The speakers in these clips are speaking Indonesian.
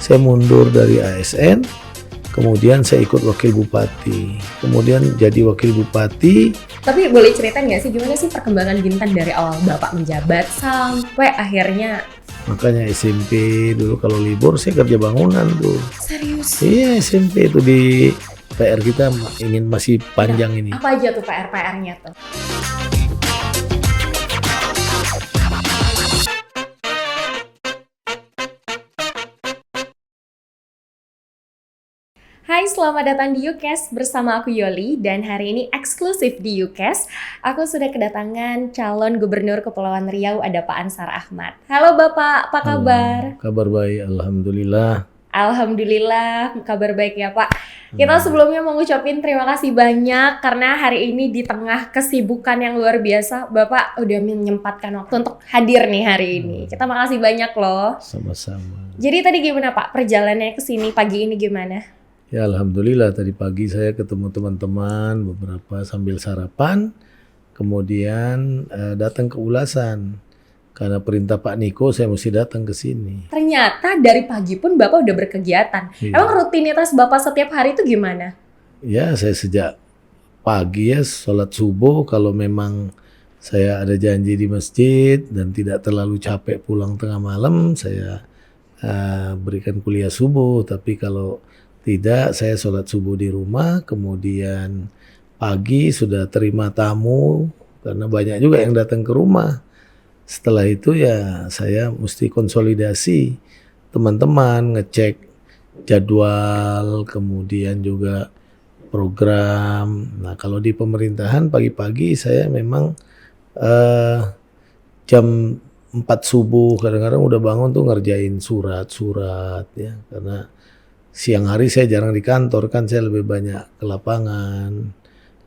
Saya mundur dari ASN, kemudian saya ikut wakil bupati, kemudian jadi wakil bupati. Tapi boleh ceritain nggak sih gimana sih perkembangan Bintan dari awal Bapak menjabat sampai akhirnya? Makanya SMP dulu kalau libur saya kerja bangunan tuh. Serius? Iya, SMP itu di PR kita ingin masih panjang ini. Apa aja tuh PR-nya tuh? Hai, selamat datang di UCAST bersama aku Yoli, dan hari ini eksklusif di UCAST aku sudah kedatangan calon gubernur Kepulauan Riau, ada Pak Ansar Ahmad. Halo Bapak, apa kabar? Kabar baik, alhamdulillah. Alhamdulillah, kabar baik ya Pak. Kita sebelumnya mau ngucapin terima kasih banyak karena hari ini di tengah kesibukan yang luar biasa, Bapak udah menyempatkan waktu untuk hadir nih hari ini. Kita makasih banyak loh. Sama-sama. Jadi tadi gimana Pak, perjalanannya ke sini pagi ini gimana? Ya alhamdulillah, tadi pagi saya ketemu teman-teman beberapa sambil sarapan, kemudian datang ke Ulasan. Karena perintah Pak Niko saya mesti datang ke sini. Ternyata dari pagi pun Bapak udah berkegiatan. Iya. Emang rutinitas Bapak setiap hari itu gimana? Ya saya sejak pagi ya sholat subuh, kalau memang saya ada janji di masjid dan tidak terlalu capek pulang tengah malam, saya berikan kuliah subuh. Tapi kalau tidak, saya sholat subuh di rumah, kemudian pagi sudah terima tamu, karena banyak juga yang datang ke rumah. Setelah itu ya saya mesti konsolidasi teman-teman, ngecek jadwal, kemudian juga program. Nah kalau di pemerintahan pagi-pagi saya memang jam 4 subuh kadang-kadang udah bangun tuh ngerjain surat-surat ya, karena siang hari saya jarang di kantor, kan saya lebih banyak ke lapangan,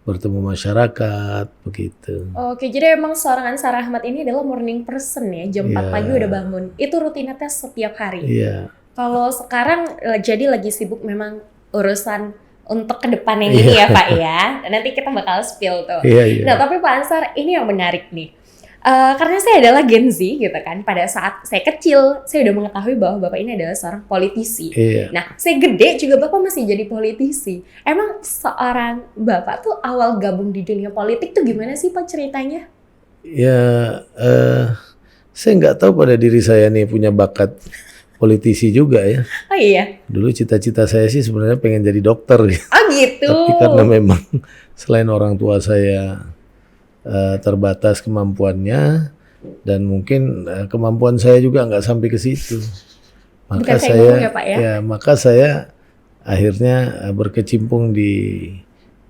bertemu masyarakat, begitu. Oke, jadi emang seorang Ansar Ahmad ini adalah morning person ya, jam 4 pagi udah bangun. Itu rutinitas setiap hari. Iya. Kalau sekarang jadi lagi sibuk memang urusan untuk ke depan yang ini ya Pak ya. Nanti kita bakal spill tuh. Iya. Nah tapi Pak Ansar, ini yang menarik nih. Karena saya adalah Gen Z gitu kan, pada saat saya kecil saya udah mengetahui bahwa Bapak ini adalah seorang politisi. Iya. Nah saya gede juga Bapak masih jadi politisi. Emang seorang Bapak tuh awal gabung di dunia politik tuh gimana sih Pak ceritanya? Ya saya nggak tahu pada diri saya nih punya bakat politisi juga ya. Oh iya? Dulu cita-cita saya sih sebenarnya pengen jadi dokter. Oh gitu? Tapi karena memang selain orang tua saya terbatas kemampuannya, dan mungkin kemampuan saya juga nggak sampai ke situ. Maka saya, ya, Pak, ya? Maka saya akhirnya berkecimpung di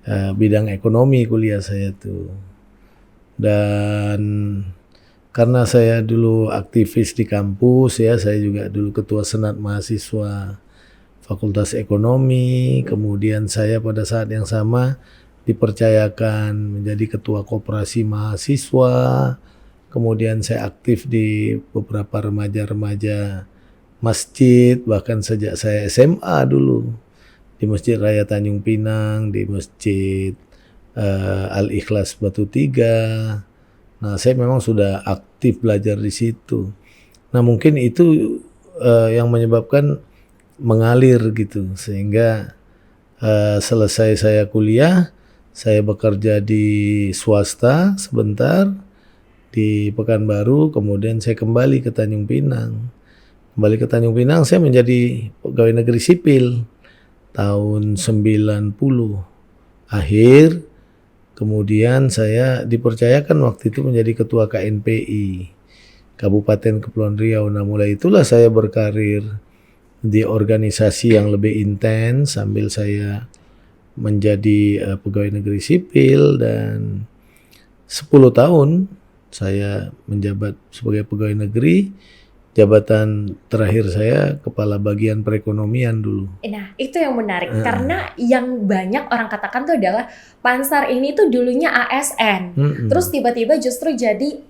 bidang ekonomi kuliah saya tuh. Dan karena saya dulu aktivis di kampus ya, saya juga dulu ketua senat mahasiswa Fakultas Ekonomi, kemudian saya pada saat yang sama dipercayakan menjadi ketua koperasi mahasiswa, kemudian saya aktif di beberapa remaja-remaja masjid, bahkan sejak saya SMA dulu di Masjid Raya Tanjung Pinang, di Masjid Al-Ikhlas Batu Tiga. Nah saya memang sudah aktif belajar di situ. Nah mungkin itu yang menyebabkan mengalir gitu, sehingga selesai saya kuliah, saya bekerja di swasta sebentar di Pekanbaru, kemudian saya kembali ke Tanjung Pinang. Kembali ke Tanjung Pinang, saya menjadi pegawai negeri sipil tahun 90 akhir. Kemudian saya dipercayakan waktu itu menjadi ketua KNPI Kabupaten Kepulauan Riau. Nah mulai itulah saya berkarir di organisasi yang lebih intens sambil saya menjadi pegawai negeri sipil, dan 10 tahun saya menjabat sebagai pegawai negeri. Jabatan terakhir saya kepala bagian perekonomian dulu. Nah itu yang menarik, karena yang banyak orang katakan tuh adalah Pak Ansar ini tuh dulunya ASN, terus tiba-tiba justru jadi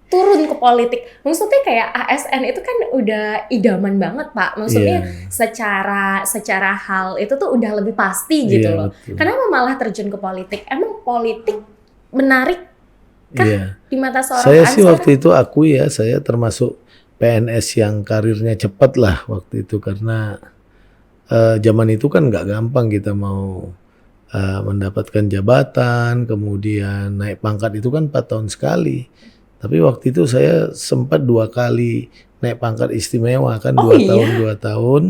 turun ke politik. Maksudnya kayak ASN itu kan udah idaman banget Pak. Maksudnya secara hal itu tuh udah lebih pasti gitu loh. Betul. Kenapa malah terjun ke politik? Emang politik menarik kah di mata seorang Saya Ansar? sih waktu itu akui ya, saya termasuk PNS yang karirnya cepat lah waktu itu, karena zaman itu kan nggak gampang kita mau mendapatkan jabatan, kemudian naik pangkat itu kan 4 tahun sekali. Tapi waktu itu saya sempat 2 kali naik pangkat istimewa kan, 2 tahun 2 tahun,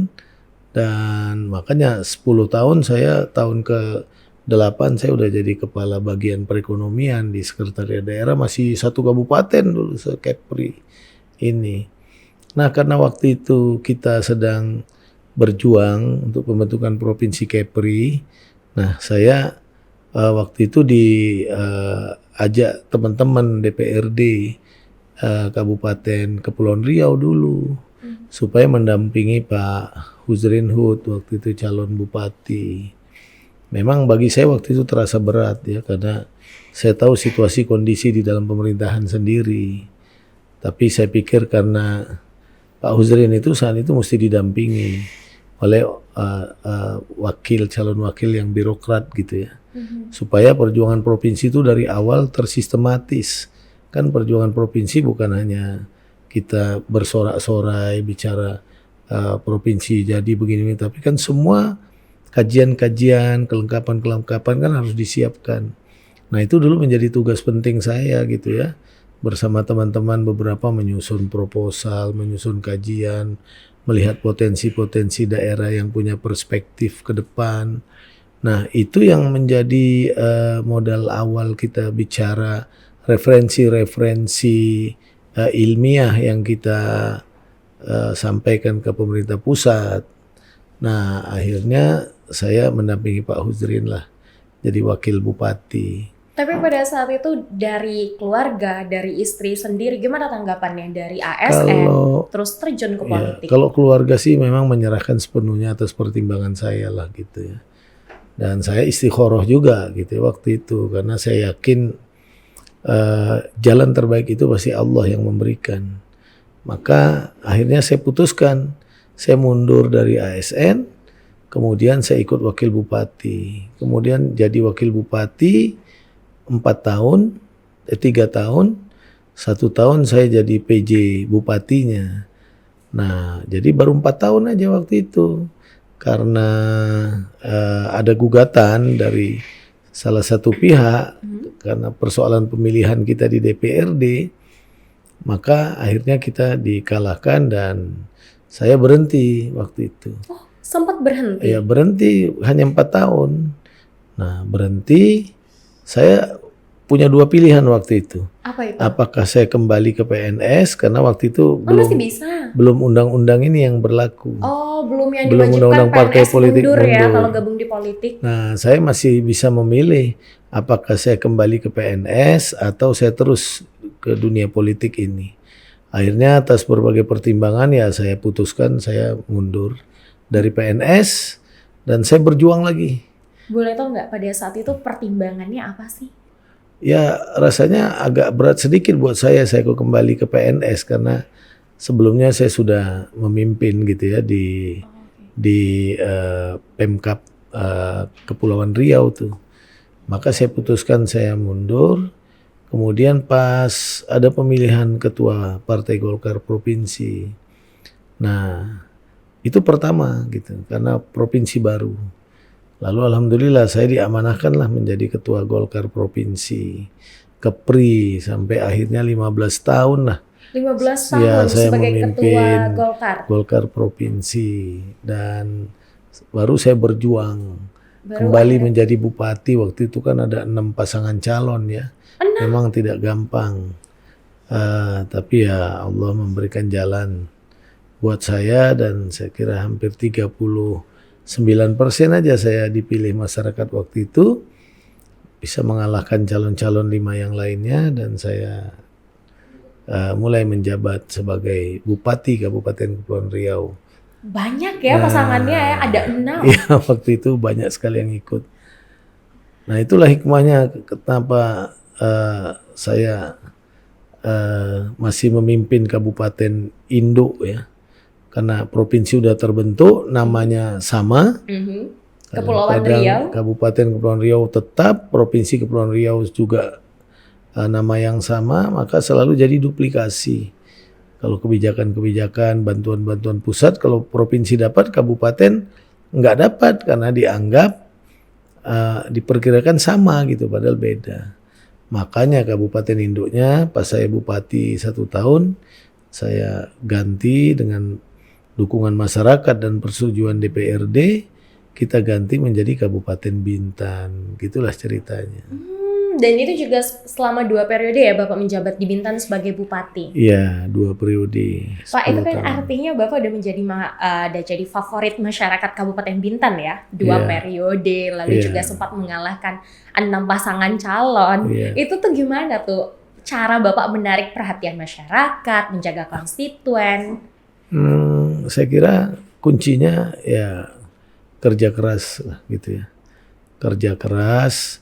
dan makanya 10 tahun saya tahun ke-8 saya udah jadi kepala bagian perekonomian di sekretariat daerah, masih 1 kabupaten dulu Kepri ini. Nah, karena waktu itu kita sedang berjuang untuk pembentukan provinsi Kepri, nah saya waktu itu diajak teman-teman DPRD Kabupaten Kepulauan Riau dulu supaya mendampingi Pak Huzrin Hud waktu itu calon bupati. Memang bagi saya waktu itu terasa berat ya, karena saya tahu situasi kondisi di dalam pemerintahan sendiri. Tapi saya pikir karena Pak Huzrin itu saat itu mesti didampingi oleh calon wakil yang birokrat gitu ya, supaya perjuangan provinsi itu dari awal tersistematis. Kan perjuangan provinsi bukan hanya kita bersorak-sorai bicara provinsi jadi begini, tapi kan semua kajian-kajian, kelengkapan-kelengkapan kan harus disiapkan. Nah, itu dulu menjadi tugas penting saya gitu ya, bersama teman-teman beberapa menyusun proposal, menyusun kajian, melihat potensi-potensi daerah yang punya perspektif ke depan. Nah, itu yang menjadi modal awal kita bicara referensi-referensi ilmiah yang kita sampaikan ke pemerintah pusat. Nah, akhirnya saya mendampingi Pak Huzrin lah jadi wakil bupati. Tapi pada saat itu dari keluarga, dari istri sendiri gimana tanggapannya dari ASN terus terjun ke politik? Ya, kalau keluarga sih memang menyerahkan sepenuhnya atas pertimbangan saya lah gitu ya. Dan saya istikharah juga gitu ya waktu itu, karena saya yakin jalan terbaik itu pasti Allah yang memberikan. Maka akhirnya saya putuskan, saya mundur dari ASN, kemudian saya ikut wakil bupati. Kemudian jadi wakil bupati 4 tahun, 3 tahun, 1 tahun saya jadi PJ bupatinya. Nah, jadi baru 4 tahun aja waktu itu. Karena ada gugatan dari salah satu pihak, karena persoalan pemilihan kita di DPRD, maka akhirnya kita dikalahkan dan saya berhenti waktu itu. Oh, sempat berhenti? Ya, berhenti hanya 4 tahun. Nah, berhenti, saya punya 2 pilihan waktu itu. Apa itu? Apakah saya kembali ke PNS, karena waktu itu masih bisa. Belum undang-undang ini yang berlaku. Oh, belum yang belum diwajibkan undang-undang partai PNS politik mundur ya kalau gabung di politik. Nah, saya masih bisa memilih apakah saya kembali ke PNS atau saya terus ke dunia politik ini. Akhirnya atas berbagai pertimbangan ya saya putuskan saya mundur dari PNS dan saya berjuang lagi. Boleh tahu nggak pada saat itu pertimbangannya apa sih? Ya, rasanya agak berat sedikit buat saya kok kembali ke PNS karena sebelumnya saya sudah memimpin gitu ya di Pemkab Kepulauan Riau tuh. Maka saya putuskan saya mundur. Kemudian pas ada pemilihan ketua Partai Golkar Provinsi. Nah, itu pertama gitu karena provinsi baru. Lalu alhamdulillah saya diamanahkan lah menjadi ketua Golkar Provinsi Kepri sampai akhirnya 15 tahun lah. 15 tahun ya, saya sebagai memimpin ketua Golkar Provinsi dan baru saya berjuang kembali menjadi bupati. Waktu itu kan ada 6 pasangan calon ya. 6. Memang tidak gampang. Tapi ya Allah memberikan jalan buat saya dan saya kira hampir 39% aja saya dipilih masyarakat waktu itu, bisa mengalahkan calon-calon 5 yang lainnya dan saya mulai menjabat sebagai Bupati Kabupaten Kepulauan Riau. Banyak ya pasangannya ya, ada 6. Iya, waktu itu banyak sekali yang ikut. Nah, itulah hikmahnya kenapa saya masih memimpin Kabupaten Induk ya. Karena provinsi udah terbentuk, namanya sama. Kepulauan Riau. Kabupaten Kepulauan Riau tetap, Provinsi Kepulauan Riau juga nama yang sama, maka selalu jadi duplikasi. Kalau kebijakan-kebijakan, bantuan-bantuan pusat, kalau provinsi dapat, kabupaten nggak dapat karena dianggap diperkirakan sama gitu, padahal beda. Makanya kabupaten induknya pas saya bupati 1 tahun, saya ganti dengan dukungan masyarakat dan persetujuan DPRD, kita ganti menjadi Kabupaten Bintan. Gitulah ceritanya. Dan itu juga selama 2 periode ya Bapak menjabat di Bintan sebagai bupati? Iya, 2 periode. Pak, itu kan 10 tahun. artinya Bapak udah jadi favorit masyarakat Kabupaten Bintan ya? 2 Iya. periode, lalu Iya. juga sempat mengalahkan 6 pasangan calon. Iya. Itu tuh gimana tuh cara Bapak menarik perhatian masyarakat, menjaga konstituen? Saya kira kuncinya ya kerja keras lah gitu ya. Kerja keras,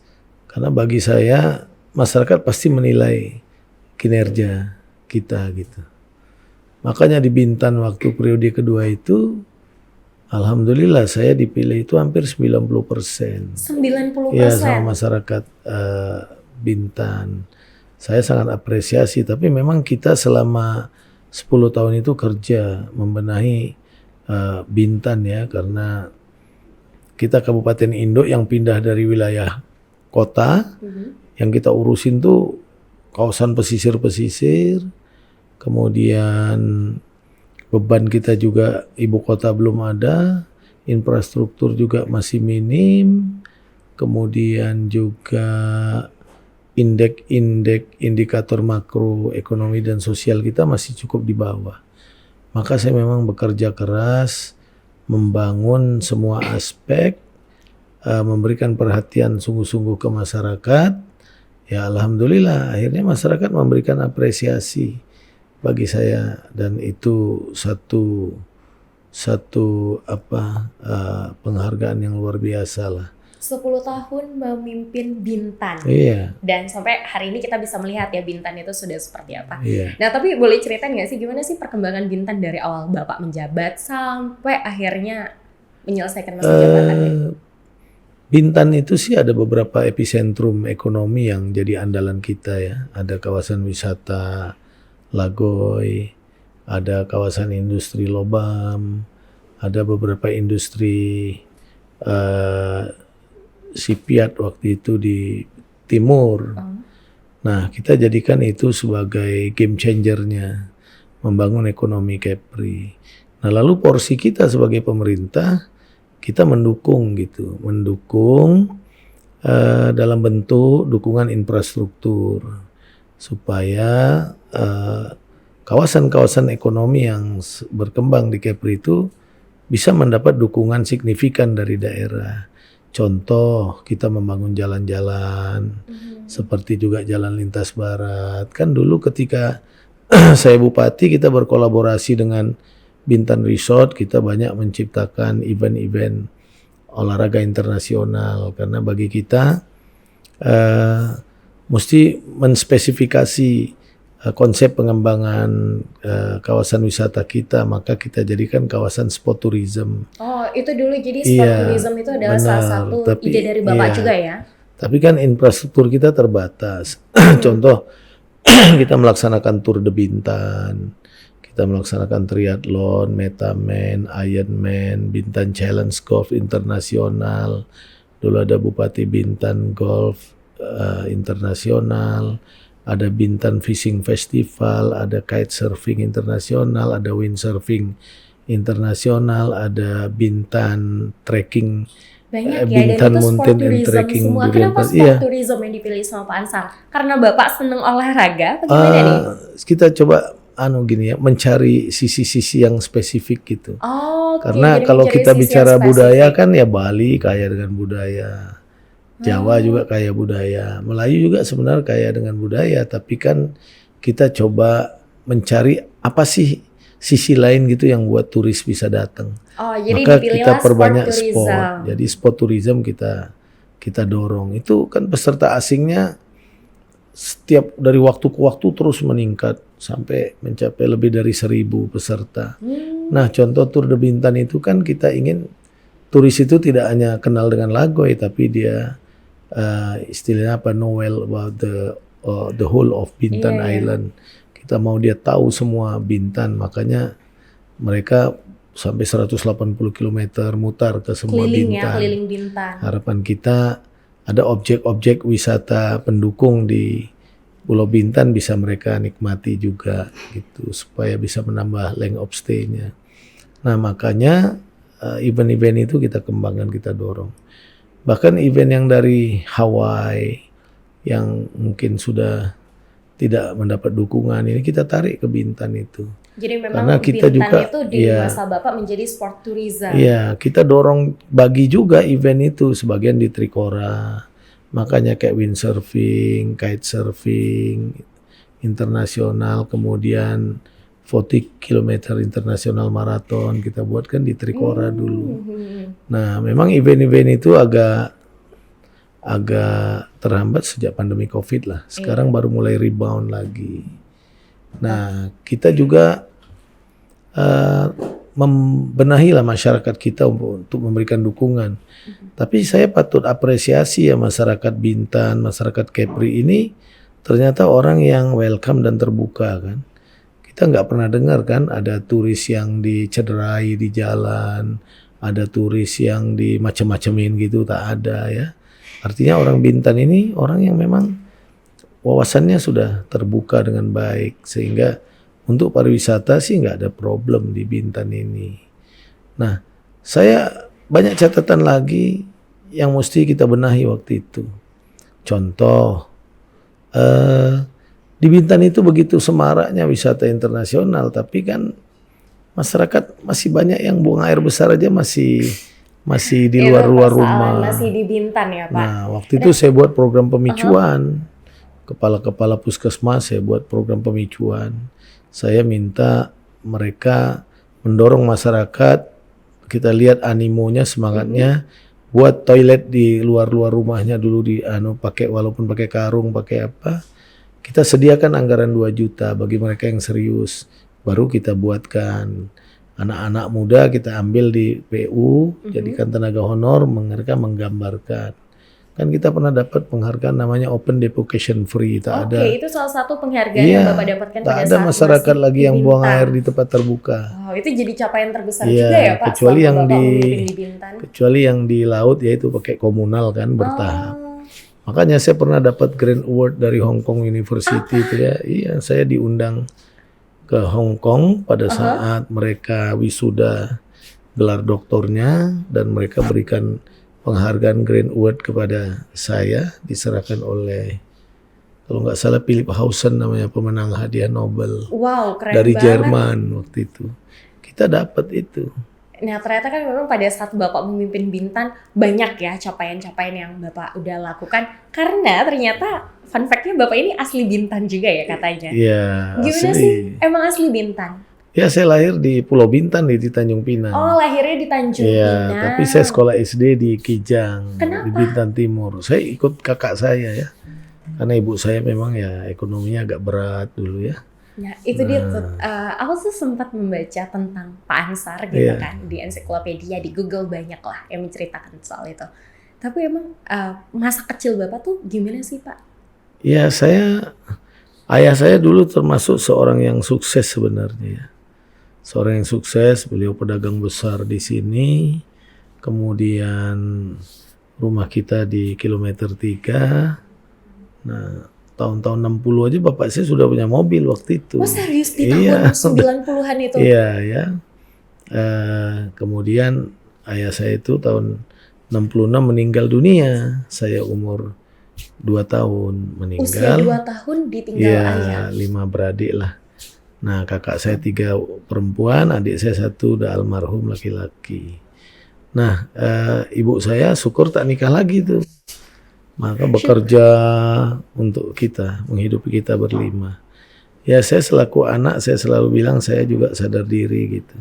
karena bagi saya masyarakat pasti menilai kinerja kita gitu. Makanya di Bintan waktu periode kedua itu, alhamdulillah saya dipilih itu hampir 90%. 90%? Ya, sama masyarakat Bintan. Saya sangat apresiasi, tapi memang kita selama 10 tahun itu kerja membenahi Bintan ya, karena kita Kabupaten Induk yang pindah dari wilayah kota, yang kita urusin tuh kawasan pesisir-pesisir, kemudian beban kita juga ibu kota belum ada, infrastruktur juga masih minim, kemudian juga indikator makroekonomi dan sosial kita masih cukup di bawah. Maka saya memang bekerja keras membangun semua aspek, memberikan perhatian sungguh-sungguh ke masyarakat. Ya alhamdulillah akhirnya masyarakat memberikan apresiasi bagi saya, dan itu satu penghargaan yang luar biasa lah. 10 tahun memimpin Bintan. Iya. Dan sampai hari ini kita bisa melihat ya Bintan itu sudah seperti apa. Iya. Nah tapi boleh ceritain nggak sih gimana sih perkembangan Bintan dari awal Bapak menjabat sampai akhirnya menyelesaikan masa jabatannya? Bintan itu sih ada beberapa epicentrum ekonomi yang jadi andalan kita ya. Ada kawasan wisata Lagoy, ada kawasan industri Lobam, ada beberapa industri Sipiat waktu itu di timur. Nah, kita jadikan itu sebagai game changer-nya, membangun ekonomi Kepri. Nah, lalu porsi kita sebagai pemerintah, kita mendukung gitu, dalam bentuk dukungan infrastruktur supaya kawasan-kawasan ekonomi yang berkembang di Kepri itu bisa mendapat dukungan signifikan dari daerah. Contoh, kita membangun jalan-jalan, seperti juga jalan lintas barat. Kan dulu ketika saya bupati, kita berkolaborasi dengan Bintan Resort, kita banyak menciptakan event-event olahraga internasional. Karena bagi kita, mesti menspesifikasi konsep pengembangan kawasan wisata kita, maka kita jadikan kawasan sport tourism. Oh, itu dulu jadi sport tourism itu adalah salah satu ide dari Bapak juga ya? Tapi kan infrastruktur kita terbatas. Contoh, kita melaksanakan Tour de Bintan, kita melaksanakan triathlon, Metaman, Ironman, Bintan Challenge Golf Internasional. Dulu ada Bupati Bintan Golf Internasional. Ada Bintan Fishing Festival, ada Kite Surfing Internasional, ada Windsurfing Internasional, ada Bintan Trekking, banyak ya, Bintan dan itu Mountain sport and tourism Trekking. semua. Kenapa sport tourism yang dipilih sama Pak Ansar? Karena Bapak seneng olahraga, bagaimana nih? Kita coba gini ya, mencari sisi-sisi yang spesifik gitu. Karena kalau kita bicara budaya kan ya Bali kaya dengan budaya. Jawa juga kaya budaya, Melayu juga sebenarnya kaya dengan budaya, tapi kan kita coba mencari apa sih sisi lain gitu yang buat turis bisa datang. Jadi maka kita perbanyak sport. Jadi sport tourism kita dorong. Itu kan peserta asingnya setiap dari waktu ke waktu terus meningkat sampai mencapai lebih dari 1.000 peserta. Nah, contoh Tour de Bintan itu kan kita ingin turis itu tidak hanya kenal dengan Lagoy, tapi dia istilahnya know well about the whole of Bintan Island. Kita mau dia tahu semua Bintan, makanya mereka sampai 180 km mutar ke semua Keliling Bintan. keliling Bintan. Harapan kita ada objek-objek wisata pendukung di Pulau Bintan bisa mereka nikmati juga gitu, supaya bisa menambah length of stay-nya. Nah, makanya event-event itu kita kembangkan, kita dorong. Bahkan event yang dari Hawaii yang mungkin sudah tidak mendapat dukungan ini kita tarik ke Bintan itu. Jadi memang karena kita Bintan juga, itu di masa Bapak menjadi sport tourism. Iya, kita dorong bagi juga event itu, sebagian di Trikora. Makanya kayak windsurfing, kitesurfing internasional, kemudian 40 km internasional maraton kita buatkan di Trikora dulu. Nah, memang event-event itu agak terhambat sejak pandemi Covid lah. Sekarang baru mulai rebound lagi. Nah, kita juga membenahi lah masyarakat kita untuk memberikan dukungan. Tapi saya patut apresiasi ya masyarakat Bintan, masyarakat Kepri ini ternyata orang yang welcome dan terbuka kan. Kita nggak pernah dengar kan ada turis yang dicederai di jalan, ada turis yang di macam-macamin gitu, tak ada ya. Artinya orang Bintan ini orang yang memang wawasannya sudah terbuka dengan baik, sehingga untuk pariwisata sih nggak ada problem di Bintan ini. Nah, saya banyak catatan lagi yang mesti kita benahi waktu itu. Contoh, di Bintan itu begitu semaraknya wisata internasional, tapi kan masyarakat masih banyak yang buang air besar aja masih di luar rumah. Masih di Bintan ya Pak. Nah, waktu itu saya buat program pemicuan. Kepala-kepala puskesmas saya buat program pemicuan. Saya minta mereka mendorong masyarakat, kita lihat animonya, semangatnya, buat toilet di luar rumahnya dulu walaupun pakai karung, pakai apa. Kita sediakan anggaran 2 juta bagi mereka yang serius. Baru kita buatkan. Anak-anak muda kita ambil di PU, jadikan tenaga honor, mereka menggambarkan. Kan kita pernah dapat penghargaan namanya Open Defecation Free. Ada. Itu salah satu penghargaan yang Bapak dapatkan pada saat ada masyarakat lagi yang buang air di tempat terbuka. Itu jadi capaian terbesar juga ya Pak. Kecuali yang di Bintan. Kecuali yang di laut, yaitu pakai komunal kan, bertahap. Makanya saya pernah dapat Grand Award dari Hong Kong University itu ya. Iya, saya diundang ke Hong Kong pada saat mereka wisuda gelar doktornya, dan mereka berikan penghargaan Grand Award kepada saya, diserahkan oleh, kalau nggak salah, Philip Hausen namanya, pemenang hadiah Nobel. Wow, keren dari banget. Jerman waktu itu. Kita dapat itu. Nah, ternyata kan memang pada saat Bapak memimpin Bintan banyak ya capaian-capaian yang Bapak udah lakukan, karena ternyata fun fact-nya Bapak ini asli Bintan juga ya katanya. Iya, Gimana asli. sih? Emang asli Bintan? Ya, saya lahir di Pulau Bintan di Tanjung Pinang. Oh, lahirnya di Tanjung Pinang. Iya, tapi saya sekolah SD di Kijang. Kenapa? Di Bintan Timur. Saya ikut kakak saya ya. Karena ibu saya memang ya ekonominya agak berat dulu ya. Nah, itu dia tuh. Aku tuh sempat membaca tentang Pak Ansar gitu kan di ensiklopedia, di Google banyak lah yang menceritakan soal itu. Tapi emang masa kecil Bapak tuh gimana sih Pak? Ya, ayah saya dulu termasuk seorang yang sukses sebenarnya ya. Seorang yang sukses, beliau pedagang besar di sini. Kemudian rumah kita di kilometer 3. Nah, tahun-tahun 60 aja bapak saya sudah punya mobil waktu itu. Oh serius, di tahun 90-an itu? Iya ya. Kemudian ayah saya itu tahun 66 meninggal dunia. Saya umur 2 tahun meninggal. Usia 2 tahun ditinggal ayah. 5 beradik lah. Nah, kakak saya 3 perempuan, adik saya 1 udah almarhum laki-laki. Nah, ibu saya syukur tak nikah lagi tuh. Maka bekerja untuk kita, menghidupi kita berlima. Ya, saya selaku anak, saya selalu bilang saya juga sadar diri gitu.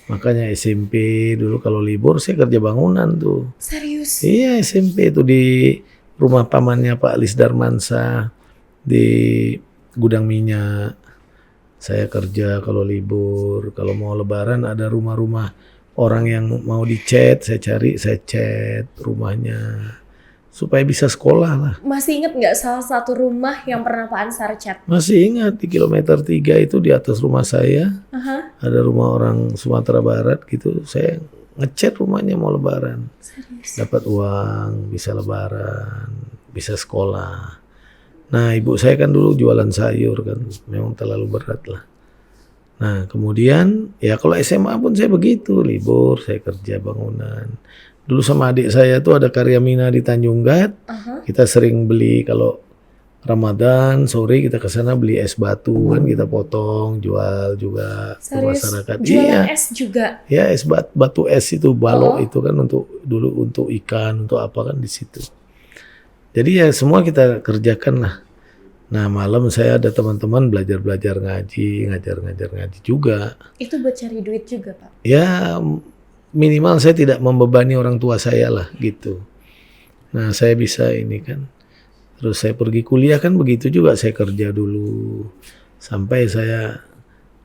Makanya SMP dulu kalau libur saya kerja bangunan tuh. Serius? Iya, SMP itu di rumah pamannya Pak Lis Darmansa di gudang minyak. Saya kerja kalau libur, kalau mau lebaran ada rumah-rumah orang yang mau dicat, saya cari, saya cat rumahnya. supaya bisa sekolah lah. Masih inget nggak salah satu rumah yang pernah Pak Ansar cat? Masih ingat di kilometer 3 itu di atas rumah saya. Ada rumah orang Sumatera Barat gitu. Saya ngecat rumahnya mau lebaran. Serius? Dapat uang, bisa lebaran, bisa sekolah. Nah, ibu saya kan dulu jualan sayur kan. Memang terlalu berat lah. Nah, kemudian ya kalau SMA pun saya begitu. Libur, saya kerja bangunan. Dulu sama adik saya tuh ada Karya Mina di Tanjung Gat. Kita sering beli kalau Ramadan sore kita ke sana beli es batu kan kita potong jual juga ke masyarakat. Jualan es juga? Ya es batu es itu balok itu kan untuk dulu untuk ikan untuk apa kan di situ. Jadi ya semua kita kerjakan lah. Nah malam saya ada teman-teman belajar ngaji, ngajar ngaji juga. Itu buat cari duit juga Pak? Ya minimal saya tidak membebani orang tua saya lah gitu. Nah saya bisa ini kan. Terus saya pergi kuliah kan begitu juga saya kerja dulu. Sampai saya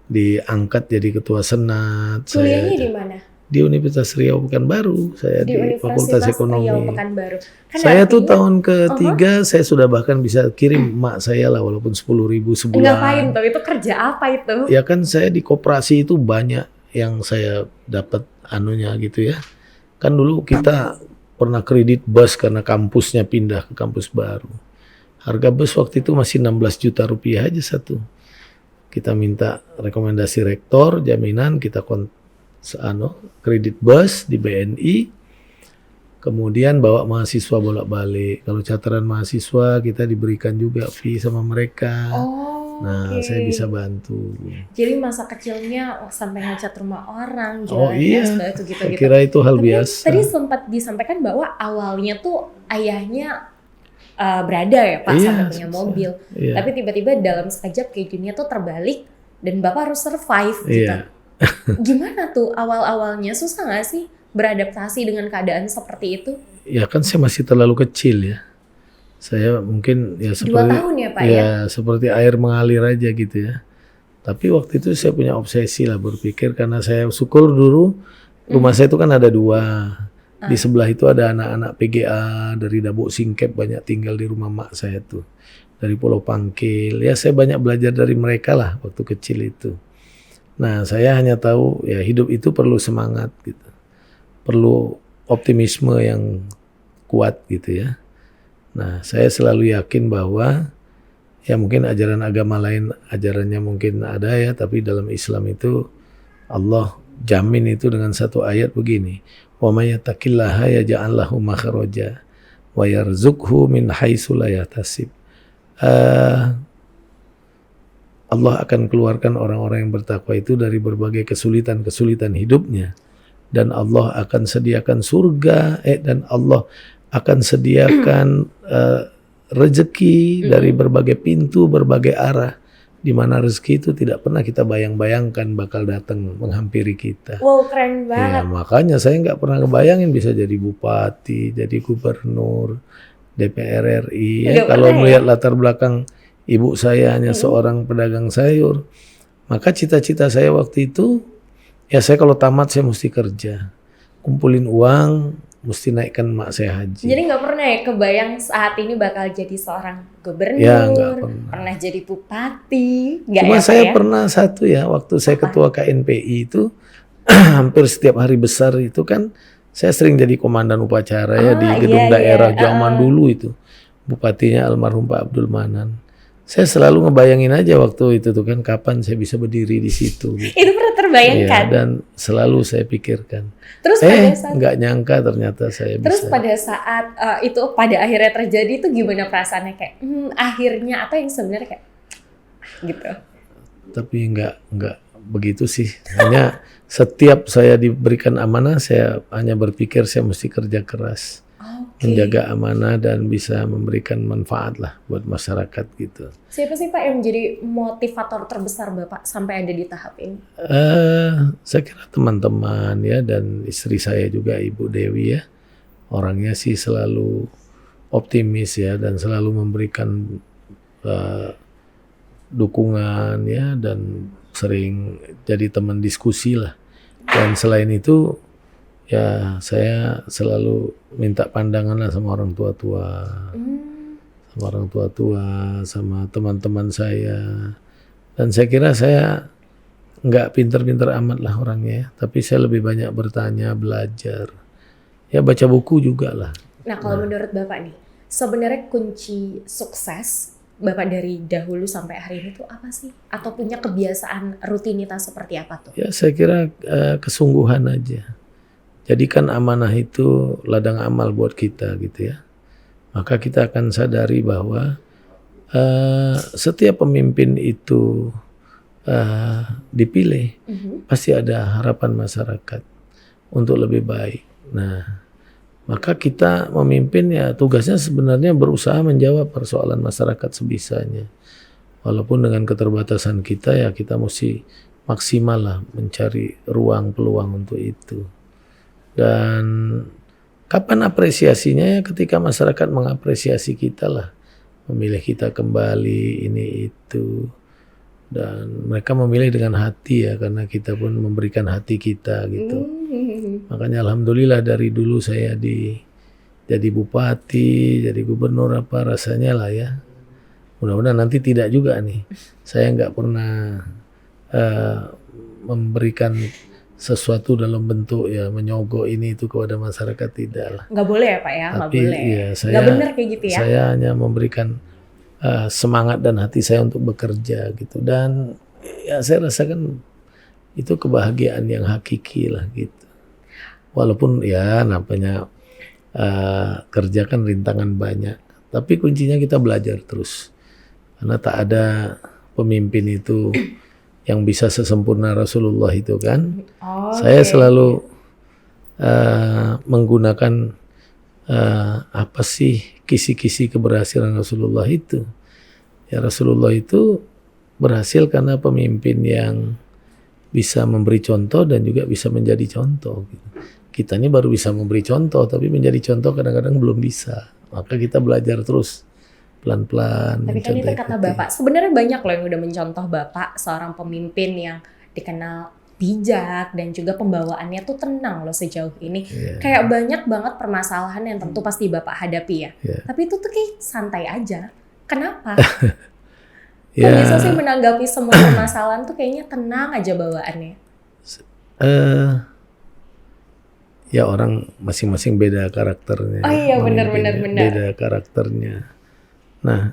diangkat jadi ketua senat. Kuliahnya di mana? Di Universitas Riau Pekanbaru. Saya di Fakultas Ekonomi. Riau Pekanbaru. Kan saya tuh tahun ketiga saya sudah bahkan bisa kirim emak saya lah walaupun 10.000 sebulan. Ngapain tuh? Itu kerja apa itu? Ya kan saya di koperasi itu banyak yang saya dapat anunya gitu ya. Kan dulu kita pernah kredit bus karena kampusnya pindah ke kampus baru. Harga bus waktu itu masih 16 juta rupiah aja satu. Kita minta rekomendasi rektor, jaminan kita kredit bus di BNI. Kemudian bawa mahasiswa bolak-balik. Kalau charteran mahasiswa kita diberikan juga fee sama mereka. Nah, saya bisa bantu. Jadi masa kecilnya sampai ngecat rumah orang, jualan es batu gitu-gitu. Saya kira itu hal biasa. Tadi sempat disampaikan bahwa awalnya tuh ayahnya berada ya Pak sampai punya mobil. Tapi tiba-tiba dalam sekejap kayak dunia tuh terbalik dan Bapak harus survive gitu. Gimana tuh awal-awalnya? Susah nggak sih beradaptasi dengan keadaan seperti itu? Ya kan saya masih terlalu kecil ya. Saya mungkin ya seperti 2 tahun ya Pak ya? Seperti air mengalir aja gitu ya. Tapi waktu itu saya punya obsesi lah berpikir karena saya syukur dulu rumah saya itu kan ada 2. Di sebelah itu ada anak-anak PGA dari Dabuk Singkep banyak tinggal di rumah mak saya tuh. Dari Pulau Pangkil. Ya saya banyak belajar dari mereka lah waktu kecil itu. Nah saya hanya tahu ya hidup itu perlu semangat gitu. Perlu optimisme yang kuat gitu ya. Nah, saya selalu yakin bahwa ya mungkin ajaran agama lain ajarannya mungkin ada ya, tapi dalam Islam itu Allah jamin itu dengan satu ayat begini, wa may yattaqillaha yaj'al lahu makhraja wa yarzuqhu min haitsu la yahtasib. Allah akan keluarkan orang-orang yang bertakwa itu dari berbagai kesulitan-kesulitan hidupnya dan Allah akan sediakan surga dan Allah akan sediakan rezeki dari berbagai pintu, berbagai arah, di mana rezeki itu tidak pernah kita bayang-bayangkan bakal datang menghampiri kita. Wow, keren banget. Ya, makanya saya nggak pernah ngebayangin bisa jadi bupati, jadi gubernur, DPR RI. Ya, kalau melihat latar belakang ibu saya hanya seorang pedagang sayur, maka cita-cita saya waktu itu, ya saya kalau tamat saya mesti kerja, kumpulin uang, mesti naikkan mak saya haji. Jadi nggak pernah ya kebayang saat ini bakal jadi seorang gubernur, ya, pernah jadi bupati, nggak Cuma ya, saya pernah satu ya, waktu saya ketua KNPI itu, hampir setiap hari besar itu kan, saya sering jadi komandan upacara ya di gedung daerah zaman dulu itu. Bupatinya almarhum Pak Abdul Manan. Saya selalu ngebayangin aja waktu itu tuh kan, kapan saya bisa berdiri di situ. Gitu. Itu pernah terbayangkan? Ya, dan selalu saya pikirkan. Terus pada saat nggak nyangka ternyata saya terus bisa. Pada saat itu pada akhirnya terjadi itu gimana perasaannya kayak akhirnya apa yang sebenarnya kayak gitu. Tapi nggak begitu sih. Hanya setiap saya diberikan amanah saya hanya berpikir saya mesti kerja keras. Menjaga amanah dan bisa memberikan manfaat lah buat masyarakat gitu. Siapa sih Pak yang menjadi motivator terbesar Bapak sampai ada di tahap ini? Saya kira teman-teman ya dan istri saya juga Ibu Dewi ya. Orangnya sih selalu optimis ya dan selalu memberikan dukungan ya dan sering jadi teman diskusi lah. Dan selain itu Ya saya selalu minta pandangan lah sama orang tua-tua, sama teman-teman saya. Dan saya kira saya nggak pinter-pinter amat lah orangnya ya, tapi saya lebih banyak bertanya, belajar, ya baca buku juga lah. Nah kalau menurut Bapak nih, sebenarnya kunci sukses Bapak dari dahulu sampai hari ini tuh apa sih? Atau punya kebiasaan rutinitas seperti apa tuh? Ya saya kira kesungguhan aja. Jadikan amanah itu ladang amal buat kita gitu ya. Maka kita akan sadari bahwa setiap pemimpin itu dipilih, pasti ada harapan masyarakat untuk lebih baik. Nah, maka kita memimpin ya tugasnya sebenarnya berusaha menjawab persoalan masyarakat sebisanya. Walaupun dengan keterbatasan kita ya kita mesti maksimal lah mencari ruang peluang untuk itu. Dan kapan apresiasinya ya ketika masyarakat mengapresiasi kita lah. Memilih kita kembali ini itu. Dan mereka memilih dengan hati ya karena kita pun memberikan hati kita gitu. Makanya alhamdulillah dari dulu saya jadi bupati, jadi gubernur apa rasanya lah ya. Mudah-mudahan nanti tidak juga nih. Saya nggak pernah memberikan sesuatu dalam bentuk ya menyogok ini itu kepada masyarakat, tidak lah. Nggak boleh ya Pak ya, nggak boleh. Ya, nggak benar kayak gitu ya. Saya hanya memberikan semangat dan hati saya untuk bekerja gitu, dan ya saya rasakan itu kebahagiaan yang hakiki lah gitu. Walaupun ya namanya kerja kan rintangan banyak, tapi kuncinya kita belajar terus karena tak ada pemimpin itu yang bisa sesempurna Rasulullah itu kan. Saya selalu menggunakan apa sih kisi-kisi keberhasilan Rasulullah itu. Ya Rasulullah itu berhasil karena pemimpin yang bisa memberi contoh dan juga bisa menjadi contoh. Kita ini baru bisa memberi contoh, tapi menjadi contoh kadang-kadang belum bisa. Maka kita belajar terus. Pelan-pelan. Tapi kan itu kata Bapak, sebenarnya banyak loh yang udah mencontoh Bapak, seorang pemimpin yang dikenal bijak dan juga pembawaannya tuh tenang loh sejauh ini. Kayak banyak banget permasalahan yang tentu pasti Bapak hadapi ya. Tapi itu tuh kayak santai aja. Kenapa? Kok bisa sih menanggapi semua permasalahan tuh kayaknya tenang aja bawaannya? Ya orang masing-masing beda karakternya. Oh iya benar. Beda karakternya. Nah,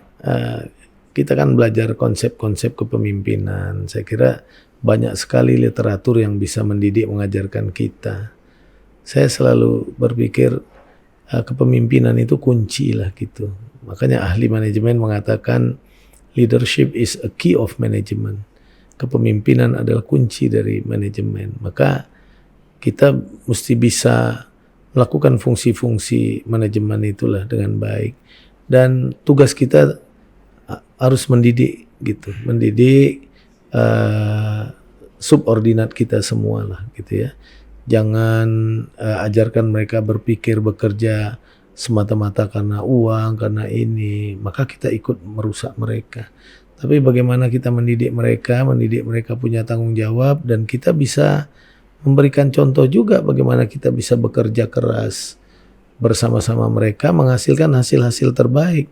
kita kan belajar konsep-konsep kepemimpinan. Saya kira banyak sekali literatur yang bisa mendidik, mengajarkan kita. Saya selalu berpikir kepemimpinan itu kunci lah gitu. Makanya ahli manajemen mengatakan leadership is a key of management. Kepemimpinan adalah kunci dari manajemen. Maka kita mesti bisa melakukan fungsi-fungsi manajemen itulah dengan baik. Dan tugas kita harus mendidik gitu, mendidik subordinat kita semua lah gitu ya. Jangan ajarkan mereka berpikir bekerja semata-mata karena uang, karena ini, maka kita ikut merusak mereka. Tapi bagaimana kita mendidik mereka punya tanggung jawab, dan kita bisa memberikan contoh juga bagaimana kita bisa bekerja keras bersama-sama mereka menghasilkan hasil-hasil terbaik.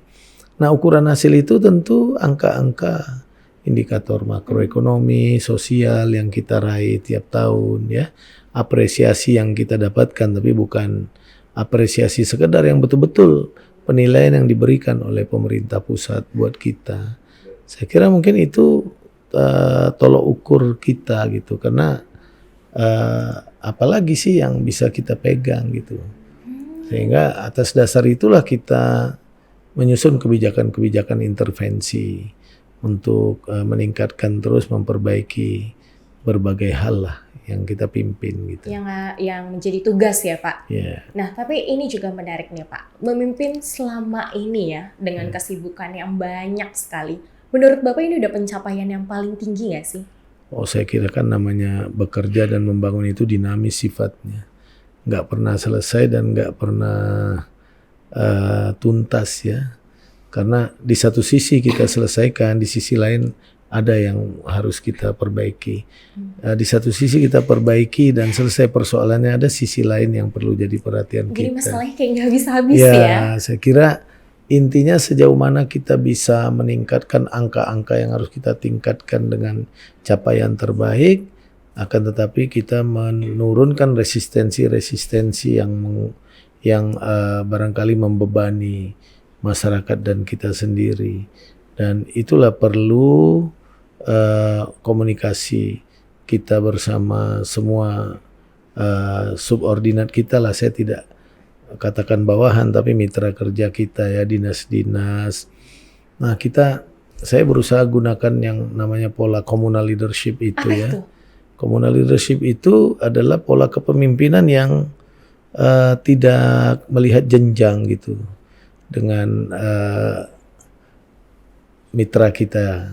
Nah, ukuran hasil itu tentu angka-angka indikator makroekonomi, sosial yang kita raih tiap tahun ya. Apresiasi yang kita dapatkan, tapi bukan apresiasi sekedar, yang betul-betul penilaian yang diberikan oleh pemerintah pusat buat kita. Saya kira mungkin itu tolok ukur kita gitu, karena apalagi sih yang bisa kita pegang gitu. Sehingga atas dasar itulah kita menyusun kebijakan-kebijakan intervensi untuk meningkatkan terus memperbaiki berbagai hal lah yang kita pimpin gitu. Yang menjadi tugas ya Pak. Yeah. Nah tapi ini juga menarik nih Pak. Memimpin selama ini ya dengan kesibukan yang banyak sekali. Menurut Bapak ini udah pencapaian yang paling tinggi nggak sih? Oh saya kira kan namanya bekerja dan membangun itu dinamis sifatnya. Nggak pernah selesai dan nggak pernah tuntas ya. Karena di satu sisi kita selesaikan, di sisi lain ada yang harus kita perbaiki. Di satu sisi kita perbaiki dan selesai persoalannya, ada sisi lain yang perlu jadi perhatian Jadi kita. masalahnya kayak nggak habis-habis Ya, ya. saya kira intinya sejauh mana kita bisa meningkatkan angka-angka yang harus kita tingkatkan dengan capaian terbaik, akan tetapi kita menurunkan resistensi-resistensi yang barangkali membebani masyarakat dan kita sendiri. Dan itulah perlu komunikasi kita bersama semua subordinat kita lah. Saya tidak katakan bawahan, tapi mitra kerja kita ya, dinas-dinas. Nah, saya berusaha gunakan yang namanya pola communal leadership itu. Apa ya. itu? Communal leadership itu adalah pola kepemimpinan yang tidak melihat jenjang gitu dengan mitra kita,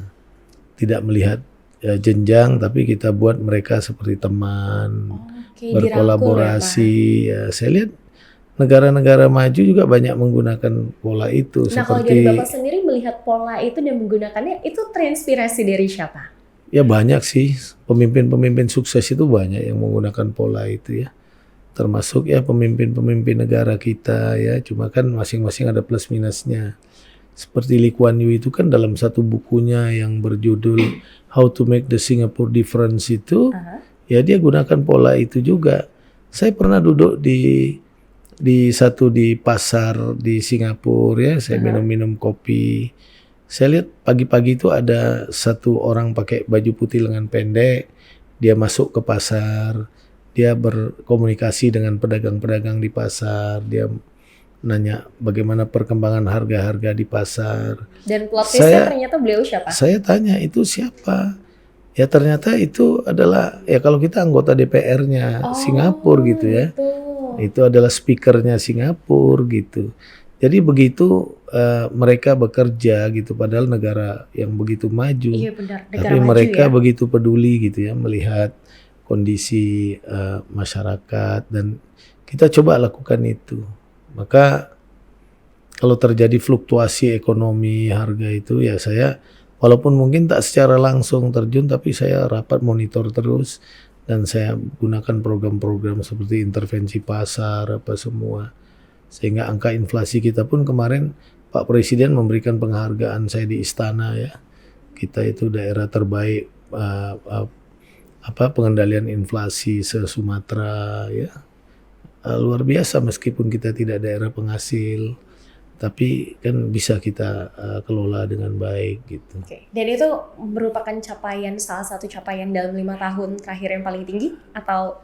tidak melihat jenjang, tapi kita buat mereka seperti teman, berkolaborasi. Ya, saya lihat negara-negara maju juga banyak menggunakan pola itu. Nah, kalau dari Bapak sendiri melihat pola itu dan menggunakannya, itu terinspirasi dari siapa? Ya banyak sih, pemimpin-pemimpin sukses itu banyak yang menggunakan pola itu ya. Termasuk ya pemimpin-pemimpin negara kita ya, cuma kan masing-masing ada plus minusnya. Seperti Lee Kuan Yew itu kan dalam satu bukunya yang berjudul How to Make the Singapore Difference itu, ya dia gunakan pola itu juga. Saya pernah duduk di pasar di Singapura ya, saya minum-minum kopi. Saya lihat pagi-pagi itu ada satu orang pakai baju putih lengan pendek, dia masuk ke pasar, dia berkomunikasi dengan pedagang-pedagang di pasar, dia nanya bagaimana perkembangan harga-harga di pasar. Dan plot twistnya ternyata beliau siapa? Saya tanya, itu siapa? Ya ternyata itu adalah, ya kalau kita anggota DPR-nya Singapura gitu ya. Gitu. Itu adalah speakernya Singapura gitu. Jadi begitu mereka bekerja gitu, padahal negara yang begitu maju. Iya benar, negara tapi maju mereka ya. begitu peduli gitu ya, melihat kondisi masyarakat, dan kita coba lakukan itu. Maka kalau terjadi fluktuasi ekonomi harga itu ya, saya walaupun mungkin tak secara langsung terjun, tapi saya rapat monitor terus dan saya gunakan program-program seperti intervensi pasar apa semua, sehingga angka inflasi kita pun kemarin Pak Presiden memberikan penghargaan saya di istana ya, kita itu daerah terbaik pengendalian inflasi se-Sumatera ya. Luar biasa, meskipun kita tidak daerah penghasil, tapi kan bisa kita kelola dengan baik gitu. Dan itu merupakan salah satu capaian dalam 5 tahun terakhir yang paling tinggi atau?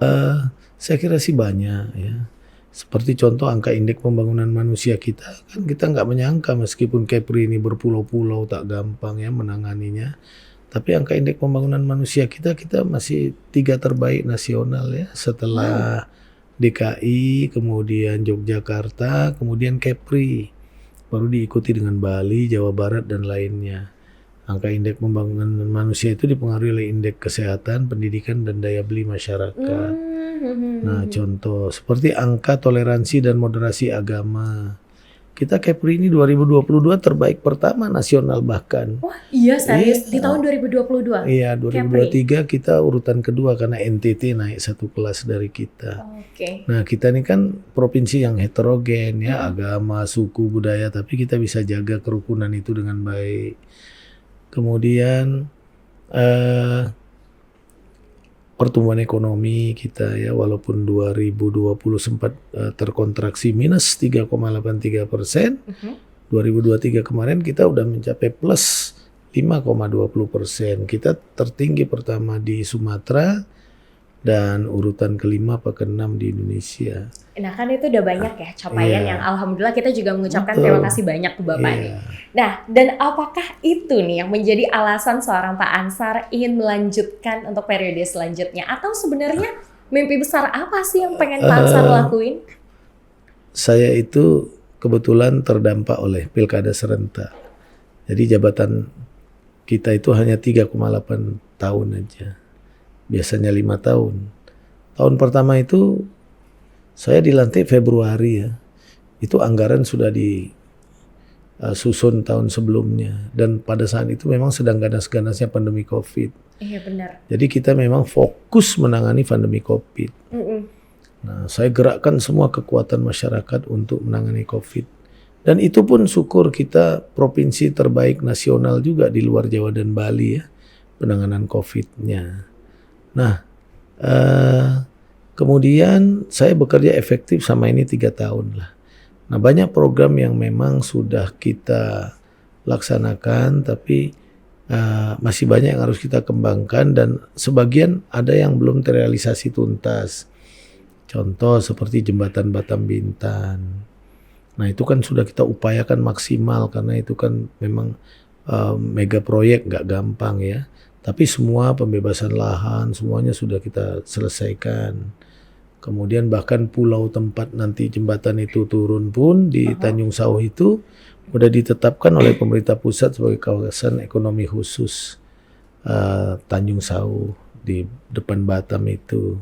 Saya kira sih banyak ya. Seperti contoh angka indeks pembangunan manusia kita, kan kita nggak menyangka meskipun Kepri ini berpulau-pulau tak gampang ya menanganinya. Tapi angka indeks pembangunan manusia kita masih 3 terbaik nasional ya, setelah DKI, kemudian Yogyakarta, kemudian Kepri, baru diikuti dengan Bali, Jawa Barat dan lainnya. Angka indeks pembangunan manusia itu dipengaruhi oleh indeks kesehatan, pendidikan dan daya beli masyarakat. Nah, contoh seperti angka toleransi dan moderasi agama. Kita Kepri ini 2022 terbaik pertama nasional bahkan. Wah, iya serius di tahun 2022. Iya, 2023 kita urutan kedua karena NTT naik 1 kelas dari kita. Nah, kita ini kan provinsi yang heterogen ya, agama, suku, budaya, tapi kita bisa jaga kerukunan itu dengan baik. Kemudian pertumbuhan ekonomi kita ya, walaupun 2020 sempat terkontraksi minus 3,83%, 2023 kemarin kita udah mencapai plus 5,20%. Kita tertinggi pertama di Sumatera dan urutan kelima atau keenam di Indonesia. Nah kan itu udah banyak ya capaian yang alhamdulillah kita juga mengucapkan terima kasih banyak ke Bapak nih. Nah, dan apakah itu nih yang menjadi alasan seorang Pak Ansar ingin melanjutkan untuk periode selanjutnya? Atau sebenarnya mimpi besar apa sih yang pengen Pak Ansar lakuin? Saya itu kebetulan terdampak oleh pilkada serentak. Jadi jabatan kita itu hanya 3,8 tahun aja. Biasanya 5 tahun. Tahun pertama itu saya dilantik Februari ya. Itu anggaran sudah susun tahun sebelumnya. Dan pada saat itu memang sedang ganas-ganasnya pandemi COVID. Iya benar. Jadi kita memang fokus menangani pandemi COVID. Nah, saya gerakkan semua kekuatan masyarakat untuk menangani COVID. Dan itu pun syukur kita provinsi terbaik nasional juga di luar Jawa dan Bali ya, penanganan COVID-nya. Nah, kemudian saya bekerja efektif sama ini 3 tahun lah. Nah, banyak program yang memang sudah kita laksanakan, tapi masih banyak yang harus kita kembangkan dan sebagian ada yang belum terrealisasi tuntas. Contoh seperti jembatan Batam Bintan. Nah itu kan sudah kita upayakan maksimal karena itu kan memang mega proyek nggak gampang ya. Tapi semua pembebasan lahan semuanya sudah kita selesaikan. Kemudian bahkan pulau tempat nanti jembatan itu turun pun di Tanjung Sauh itu sudah ditetapkan oleh pemerintah pusat sebagai kawasan ekonomi khusus Tanjung Sauh di depan Batam itu.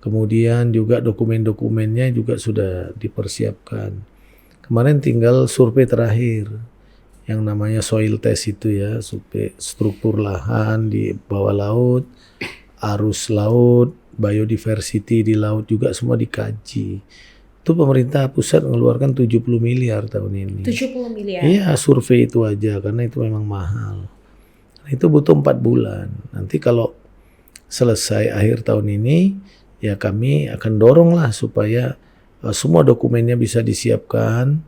Kemudian juga dokumen-dokumennya juga sudah dipersiapkan. Kemarin tinggal survei terakhir yang namanya soil test itu ya, survei struktur lahan di bawah laut, arus laut, biodiversity di laut juga semua dikaji. Itu pemerintah pusat mengeluarkan 70 miliar tahun ini. 70 miliar? Iya, survei itu aja karena itu memang mahal. Nah, itu butuh 4 bulan. Nanti kalau selesai akhir tahun ini, ya kami akan dorong lah supaya semua dokumennya bisa disiapkan.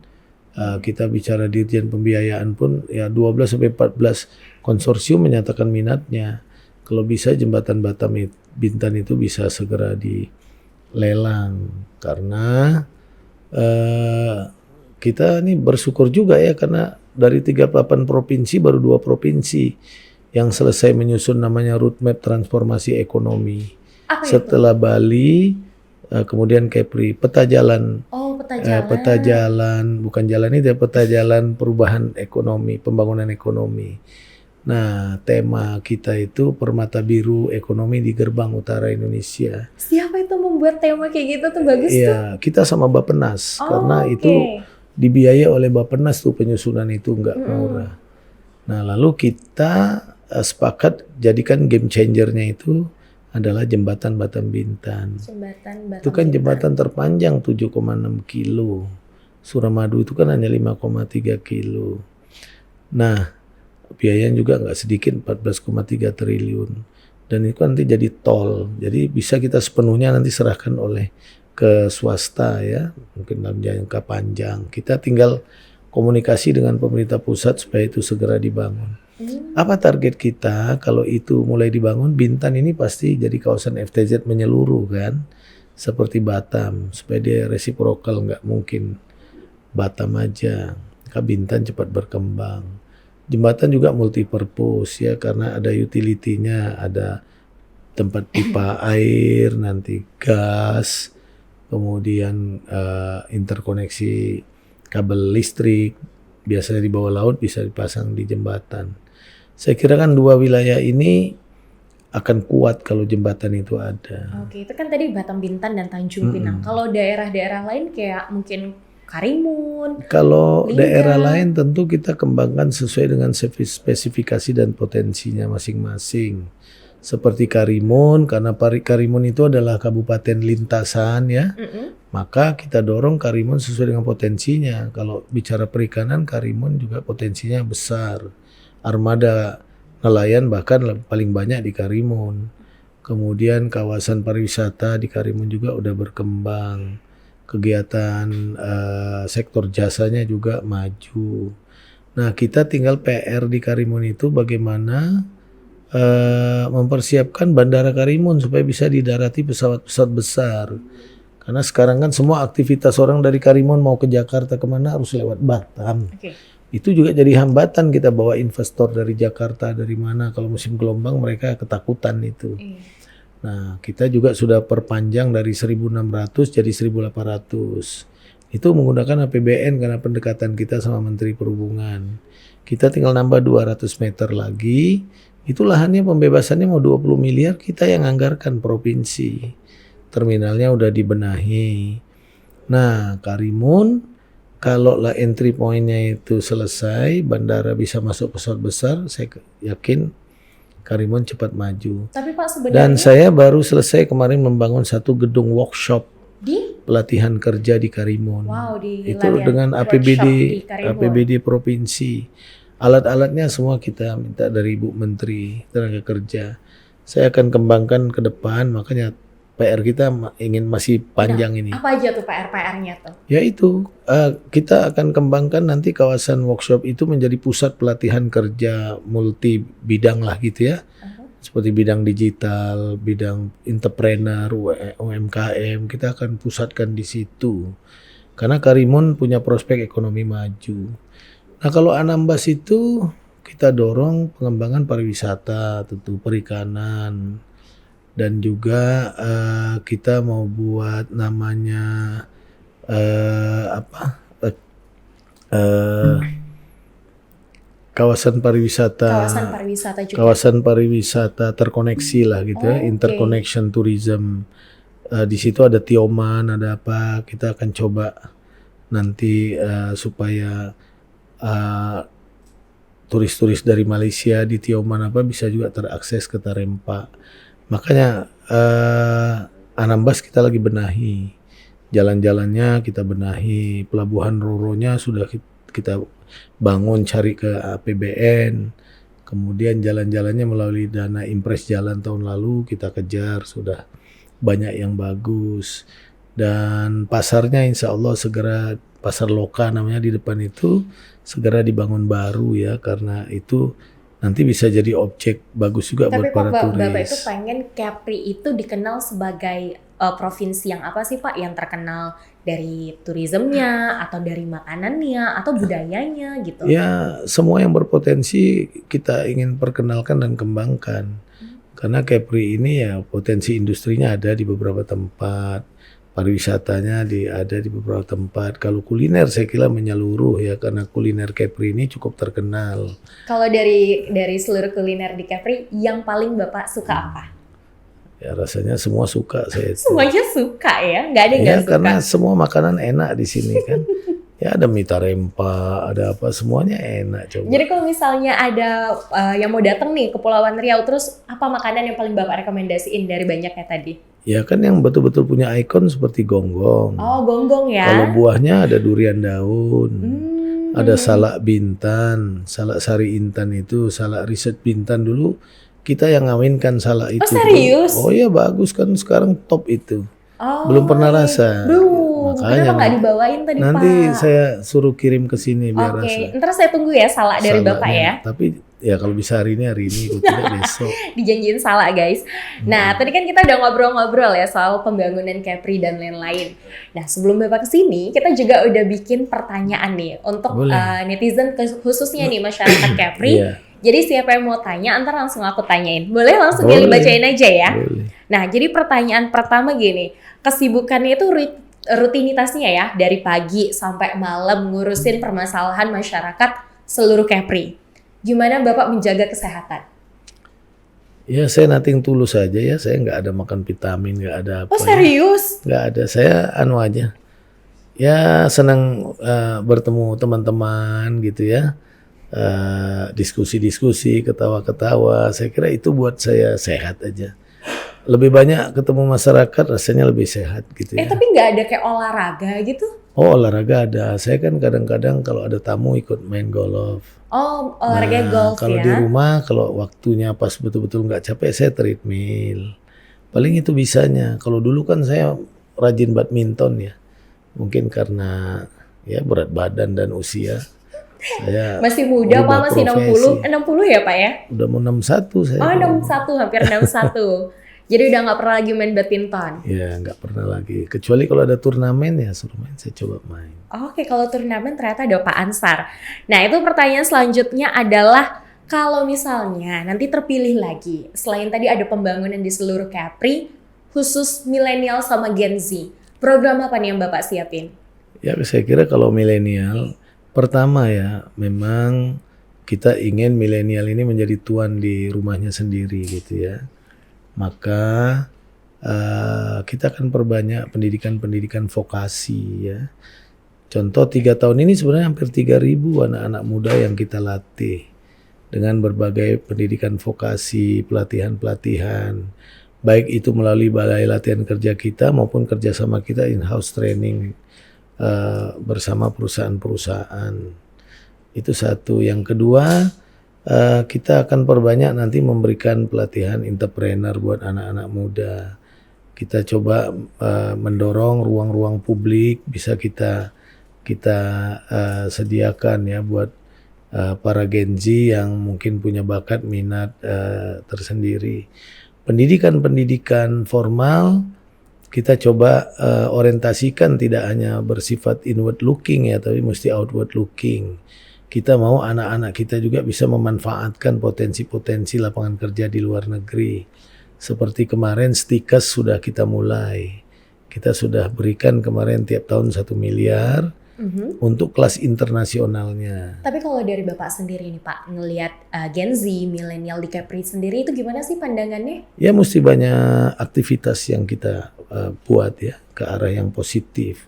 Kita bicara Dirjen Pembiayaan pun ya 12-14 konsorsium menyatakan minatnya. Kalau bisa jembatan Batam Bintan itu bisa segera dilelang karena kita ini bersyukur juga ya karena dari 38 provinsi baru 2 provinsi yang selesai menyusun namanya roadmap transformasi ekonomi. Setelah Bali, kemudian Kepri, peta jalan. Oh, peta jalan. Peta jalan, bukan jalan itu ya, peta jalan perubahan ekonomi, pembangunan ekonomi. Nah, tema kita itu Permata Biru Ekonomi di Gerbang Utara Indonesia. Siapa itu membuat tema kayak gitu tuh bagus tuh? Iya, kita sama Bappenas karena itu dibiayai oleh Bappenas tuh penyusunan itu nggak murah. Nah, lalu kita sepakat jadikan game changernya itu adalah jembatan Batam Bintan. Itu kan jembatan terpanjang 7,6 kilo. Suramadu itu kan hanya 5,3 kilo. Nah, biayanya juga nggak sedikit 14,3 triliun. Dan itu nanti jadi tol. Jadi bisa kita sepenuhnya nanti serahkan oleh ke swasta ya. Mungkin dalam jangka panjang. Kita tinggal komunikasi dengan pemerintah pusat supaya itu segera dibangun. Apa target kita kalau itu mulai dibangun? Bintan ini pasti jadi kawasan FTZ menyeluruh kan, seperti Batam supaya dia resiprokal, nggak mungkin Batam aja. Maka Bintan cepat berkembang. Jembatan juga multipurpose ya karena ada utility-nya, ada tempat pipa air, nanti gas, kemudian interkoneksi kabel listrik. Biasanya di bawah laut bisa dipasang di jembatan. Saya kira kan 2 wilayah ini akan kuat kalau jembatan itu ada. Oke, itu kan tadi Batam Bintan dan Tanjung Pinang. Kalau daerah-daerah lain kayak mungkin Karimun. Kalau daerah lain tentu kita kembangkan sesuai dengan spesifikasi dan potensinya masing-masing. Seperti Karimun, karena Karimun itu adalah kabupaten lintasan ya. Maka kita dorong Karimun sesuai dengan potensinya. Kalau bicara perikanan, Karimun juga potensinya besar. Armada nelayan bahkan paling banyak di Karimun. Kemudian kawasan pariwisata di Karimun juga udah berkembang. Kegiatan sektor jasanya juga maju. Nah, kita tinggal PR di Karimun itu bagaimana mempersiapkan Bandara Karimun supaya bisa didarati pesawat-pesawat besar. Karena sekarang kan semua aktivitas orang dari Karimun mau ke Jakarta kemana harus lewat Batam. Itu juga jadi hambatan kita bawa investor dari Jakarta, dari mana. Kalau musim gelombang mereka ketakutan itu. Nah, kita juga sudah perpanjang dari 1.600 jadi 1.800. Itu menggunakan APBN karena pendekatan kita sama Menteri Perhubungan. Kita tinggal nambah 200 meter lagi. Itu lahannya pembebasannya mau 20 miliar, kita yang anggarkan provinsi. Terminalnya udah dibenahi. Nah, Karimun kalau lah entry point-nya itu selesai, bandara bisa masuk pesawat besar, saya yakin Karimun cepat maju. Tapi Pak Dan sebenarnya saya baru selesai kemarin membangun satu gedung workshop di pelatihan kerja di Karimun. di Itu latihan dengan workshop di Karimun. APBD provinsi. Alat-alatnya semua kita minta dari Ibu Menteri Tenaga Kerja. Saya akan kembangkan ke depan, makanya PR kita ingin masih panjang ini. Apa aja tuh PR-nya tuh? Yaitu kita akan kembangkan nanti kawasan workshop itu menjadi pusat pelatihan kerja multi bidang lah gitu ya. Seperti bidang digital, bidang entrepreneur, UMKM, kita akan pusatkan di situ. Karena Karimun punya prospek ekonomi maju. Nah kalau Anambas itu kita dorong pengembangan pariwisata, tentu perikanan, dan juga kita mau buat namanya kawasan pariwisata juga. Kawasan pariwisata terkoneksi lah gitu ya, interconnection tourism. Di situ ada Tioman, ada apa? Kita akan coba nanti supaya turis-turis dari Malaysia di Tioman apa bisa juga terakses ke Tarempa. Makanya Anambas kita lagi benahi, jalan-jalannya kita benahi, pelabuhan Roronya sudah kita bangun cari ke APBN, kemudian jalan-jalannya melalui dana impres jalan tahun lalu kita kejar, sudah banyak yang bagus, dan pasarnya insya Allah segera, pasar Loka namanya di depan itu segera dibangun baru ya, karena itu nanti bisa jadi objek bagus juga buat para turis. Tapi Bapak itu pengen Kepri itu dikenal sebagai provinsi yang apa sih Pak? Yang terkenal dari turismenya atau dari makanannya atau budayanya gitu? Ya semua yang berpotensi kita ingin perkenalkan dan kembangkan. Karena Kepri ini ya potensi industrinya ada di beberapa tempat. Pariwisatanya ada di beberapa tempat. Kalau kuliner saya kira menyeluruh ya, karena kuliner Kepri ini cukup terkenal. Kalau dari seluruh kuliner di Kepri, yang paling Bapak suka apa? Ya rasanya semua suka saya. Semuanya suka ya? Nggak ada nggak suka? Karena semua makanan enak di sini kan. Ya ada mie Tarempa, ada apa, semuanya enak coba. Jadi kalau misalnya ada yang mau datang nih ke Kepulauan Riau, terus apa makanan yang paling Bapak rekomendasiin dari banyaknya tadi? Ya kan yang betul-betul punya ikon seperti gonggong. Oh gonggong ya. Kalau buahnya ada durian daun, ada salak Bintan, salak Sari Intan itu, salak Riset Bintan dulu kita yang ngawinkan salak itu. Oh serius? Oh iya bagus kan sekarang top itu. Oh, belum pernah rasa. Belum. Makanya kenapa nggak dibawain tadi nanti Pak? Nanti saya suruh kirim ke sini biar rasa. Oke, ntar saya tunggu ya salak dari Bapak ya. Tapi ya kalau bisa hari ini, kalau tidak besok. Dijanjiin salak guys. Nah tadi kan kita udah ngobrol-ngobrol ya soal pembangunan Kepri dan lain-lain. Nah sebelum Bapak kesini, kita juga udah bikin pertanyaan nih untuk netizen khususnya nih masyarakat Kepri. Jadi siapa yang mau tanya, antar langsung aku tanyain. Boleh langsung Geli bacain aja ya. Boleh. Nah jadi pertanyaan pertama gini, kesibukannya itu rutinitasnya ya dari pagi sampai malam ngurusin permasalahan masyarakat seluruh Kepri. Gimana Bapak menjaga kesehatan? Ya saya nothing tulus saja ya, saya nggak ada makan vitamin, nggak ada apa. Oh serius? Nggak ada, saya aja. Ya senang bertemu teman-teman gitu ya, diskusi-diskusi, ketawa-ketawa. Saya kira itu buat saya sehat aja. Lebih banyak ketemu masyarakat rasanya lebih sehat gitu ya. Tapi nggak ada kayak olahraga gitu? Oh olahraga ada. Saya kan kadang-kadang kalau ada tamu ikut main golf. Oh olahraga golf kalau ya? Kalau di rumah kalau waktunya pas betul-betul nggak capek saya treadmill. Paling itu bisanya. Kalau dulu kan saya rajin badminton ya. Mungkin karena ya berat badan dan usia. Saya masih muda Pak, masih profesi. 60 ya Pak ya? Udah mau 61 saya. Oh 61, hampir 61. Jadi udah nggak pernah lagi main badminton? Iya nggak pernah lagi. Kecuali kalau ada turnamen ya suruh main, saya coba main. Oke, kalau turnamen ternyata ada Pak Ansar. Nah itu pertanyaan selanjutnya adalah kalau misalnya nanti terpilih lagi, selain tadi ada pembangunan di seluruh Kepri, khusus milenial sama Gen Z, program apa nih yang Bapak siapin? Ya saya kira kalau milenial, pertama ya memang kita ingin milenial ini menjadi tuan di rumahnya sendiri gitu ya. Maka kita akan perbanyak pendidikan-pendidikan vokasi ya. Contoh 3 tahun ini sebenarnya hampir 3.000 anak-anak muda yang kita latih dengan berbagai pendidikan vokasi, pelatihan-pelatihan, baik itu melalui balai latihan kerja kita maupun kerjasama kita in-house training bersama perusahaan-perusahaan. Itu satu. Yang kedua, kita akan perbanyak nanti memberikan pelatihan entrepreneur buat anak-anak muda. Kita coba mendorong ruang-ruang publik bisa kita sediakan ya buat para Gen Z yang mungkin punya bakat minat tersendiri. Pendidikan formal kita coba orientasikan tidak hanya bersifat inward looking ya, tapi mesti outward looking. Kita mau anak-anak kita juga bisa memanfaatkan potensi-potensi lapangan kerja di luar negeri. Seperti kemarin Stikes sudah kita mulai. Kita sudah berikan kemarin tiap tahun 1 miliar untuk kelas internasionalnya. Tapi kalau dari Bapak sendiri nih Pak, ngelihat Gen Z, milenial di Kepri sendiri itu gimana sih pandangannya? Ya mesti banyak aktivitas yang kita buat ya ke arah yang positif.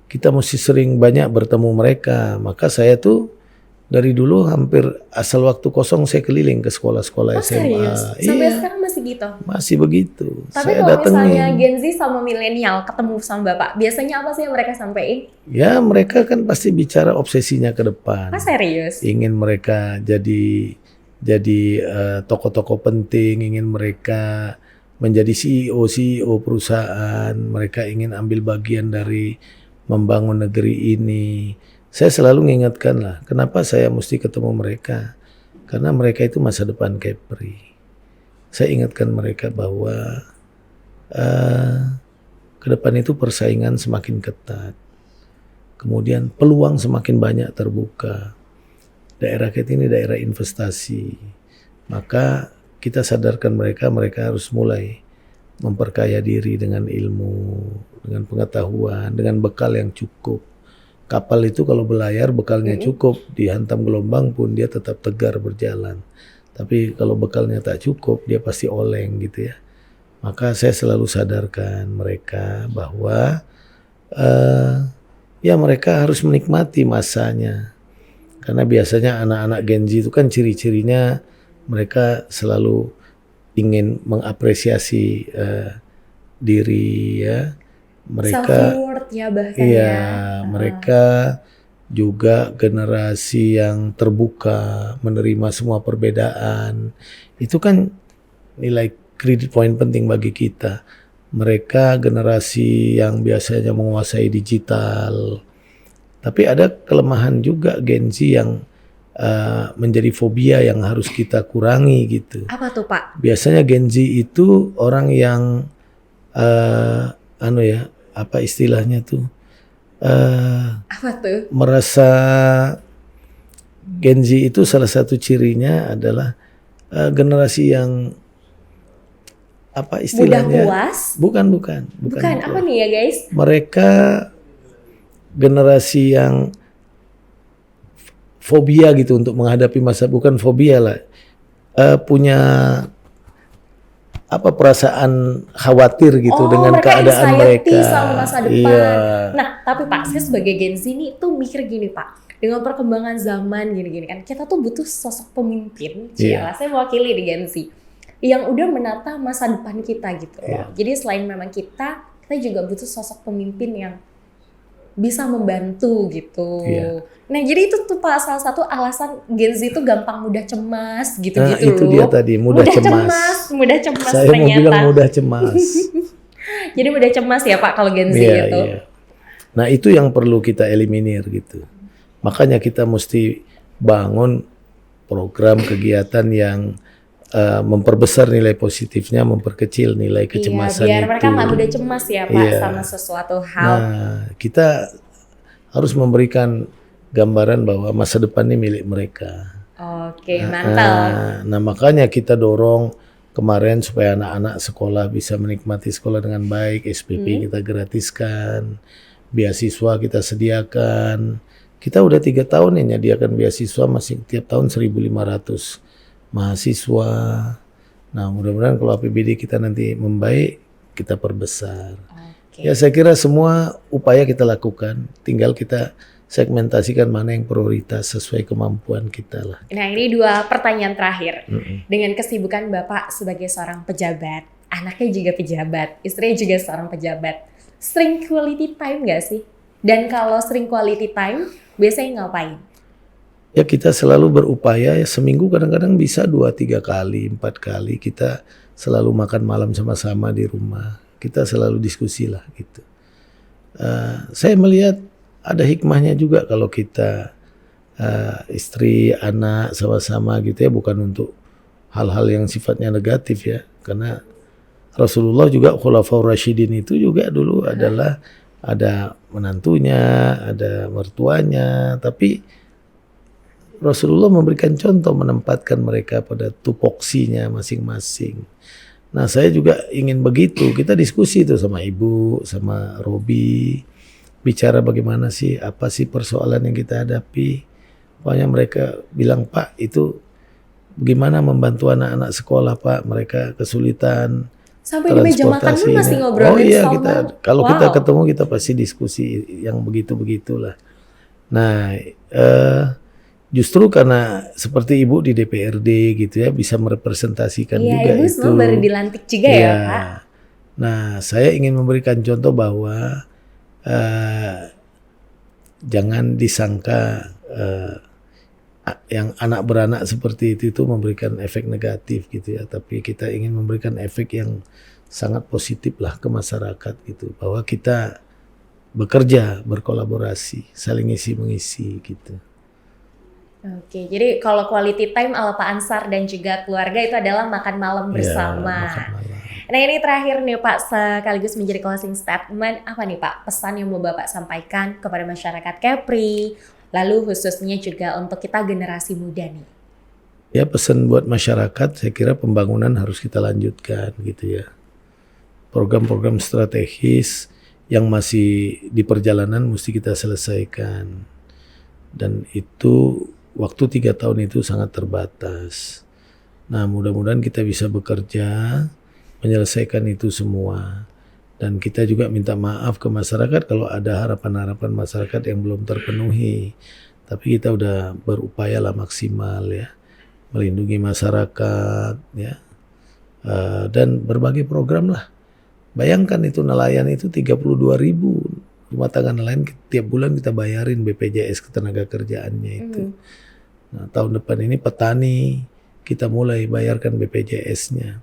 Kita mesti sering banyak bertemu mereka. Maka saya tuh dari dulu hampir asal waktu kosong saya keliling ke sekolah-sekolah SMA. Serius? Sampai sekarang masih gitu? Masih begitu. Tapi saya kalau datengin. misalnya Gen Z sama milenial ketemu sama Bapak, biasanya apa sih yang mereka sampaikan? Ya mereka kan pasti bicara obsesinya ke depan. Serius? Ingin mereka jadi tokoh-tokoh penting, ingin mereka menjadi CEO perusahaan, mereka ingin ambil bagian dari membangun negeri ini. Saya selalu mengingatkan lah, kenapa saya mesti ketemu mereka? Karena mereka itu masa depan Kepri. Saya ingatkan mereka bahwa ke depan itu persaingan semakin ketat. Kemudian peluang semakin banyak terbuka. Daerah kita ini daerah investasi. Maka kita sadarkan mereka harus mulai memperkaya diri dengan ilmu, dengan pengetahuan, dengan bekal yang cukup. Kapal itu kalau berlayar bekalnya cukup, dihantam gelombang pun dia tetap tegar berjalan. Tapi kalau bekalnya tak cukup, dia pasti oleng gitu ya. Maka saya selalu sadarkan mereka bahwa ya mereka harus menikmati masanya. Karena biasanya anak-anak Gen Z itu kan ciri-cirinya mereka selalu ingin mengapresiasi diri ya. Mereka self-reward ya bahkan iya, mereka juga generasi yang terbuka, menerima semua perbedaan. Itu kan nilai credit point penting bagi kita. Mereka generasi yang biasanya menguasai digital. Tapi ada kelemahan juga Gen Z yang menjadi fobia yang harus kita kurangi gitu. Apa tuh Pak? Biasanya Gen Z itu orang yang apa istilahnya tuh? Apa tuh? Merasa Gen Z itu salah satu cirinya adalah generasi yang apa istilahnya? Mudah puas? Bukan. Apa nih ya guys? Mereka generasi yang fobia gitu untuk menghadapi bukan fobia lah, punya apa perasaan khawatir gitu dengan keadaan mereka. Sama masa depan. Iya. Nah, tapi Pak, saya sebagai Gen Z ini tuh mikir gini Pak, dengan perkembangan zaman gini-gini kan, kita tuh butuh sosok pemimpin. Iya. Saya mewakili di Gen Z yang udah menata masa depan kita gitu loh. Iya. Jadi selain memang kita juga butuh sosok pemimpin yang bisa membantu gitu. Iya. Nah jadi itu tuh Pak salah satu alasan Gen Z itu gampang mudah cemas gitu-gitu Nah itu loh. dia tadi, mudah cemas. Mudah cemas Saya ternyata. mau bilang mudah cemas. Jadi mudah cemas ya Pak kalau Gen Z Iya, itu. iya. Nah itu yang perlu kita eliminir gitu. Makanya kita mesti bangun program kegiatan yang memperbesar nilai positifnya, memperkecil nilai kecemasan biar itu. mereka nggak mudah cemas ya Pak sama sesuatu hal. Nah, kita harus memberikan gambaran bahwa masa depan ini milik mereka. Oke, mantap. Nah, makanya kita dorong kemarin supaya anak-anak sekolah bisa menikmati sekolah dengan baik, SPP kita gratiskan, beasiswa kita sediakan. Kita udah 3 tahun ini nyediakan beasiswa masih tiap tahun 1.500 mahasiswa. Nah mudah-mudahan kalau APBD kita nanti membaik, kita perbesar. Ya saya kira semua upaya kita lakukan, tinggal kita segmentasikan mana yang prioritas sesuai kemampuan kita lah. Nah ini 2 pertanyaan terakhir. Dengan kesibukan Bapak sebagai seorang pejabat, anaknya juga pejabat, istrinya juga seorang pejabat, sering quality time nggak sih? Dan kalau sering quality time, biasanya ngapain? Ya kita selalu berupaya ya, seminggu kadang-kadang bisa 2-3 kali, 4 kali kita selalu makan malam sama-sama di rumah. Kita selalu diskusi lah gitu. Saya melihat ada hikmahnya juga kalau kita istri, anak sama-sama gitu ya, bukan untuk hal-hal yang sifatnya negatif ya. Karena Rasulullah juga Khulafaur Rasyidin itu juga dulu adalah ada menantunya, ada mertuanya, tapi Rasulullah memberikan contoh menempatkan mereka pada tupoksinya masing-masing. Nah saya juga ingin begitu, kita diskusi itu sama ibu, sama Robi, bicara bagaimana sih, apa sih persoalan yang kita hadapi. Pokoknya mereka bilang, Pak itu bagaimana membantu anak-anak sekolah Pak, mereka kesulitan. Sampai di meja makan pun masih ngobrolin. Oh iya, kalau kita ketemu kita pasti diskusi yang begitu-begitulah. Nah justru karena seperti ibu di DPRD gitu ya, bisa merepresentasikan juga ibu itu. semua baru dilantik juga ya Pak. Nah saya ingin memberikan contoh bahwa jangan disangka yang anak beranak seperti itu memberikan efek negatif gitu ya, tapi kita ingin memberikan efek yang sangat positif lah ke masyarakat gitu, bahwa kita bekerja, berkolaborasi, saling isi mengisi gitu. Oke, jadi kalau quality time ala Pak Ansar dan juga keluarga itu adalah makan malam bersama. Ya, makan malam. Nah ini terakhir nih Pak, sekaligus menjadi closing statement, apa nih Pak pesan yang mau Bapak sampaikan kepada masyarakat Kepri, lalu khususnya juga untuk kita generasi muda nih? Ya pesan buat masyarakat, saya kira pembangunan harus kita lanjutkan gitu ya. Program-program strategis yang masih di perjalanan mesti kita selesaikan. Dan itu waktu 3 tahun itu sangat terbatas. Nah mudah-mudahan kita bisa bekerja menyelesaikan itu semua. Dan kita juga minta maaf ke masyarakat kalau ada harapan-harapan masyarakat yang belum terpenuhi. Tapi kita udah berupaya lah maksimal ya, melindungi masyarakat ya, dan berbagai program lah. Bayangkan itu nelayan itu 32.000 rumah tangga nelayan tiap bulan kita bayarin BPJS ketenaga kerjaannya itu. Nah, tahun depan ini petani kita mulai bayarkan BPJS-nya.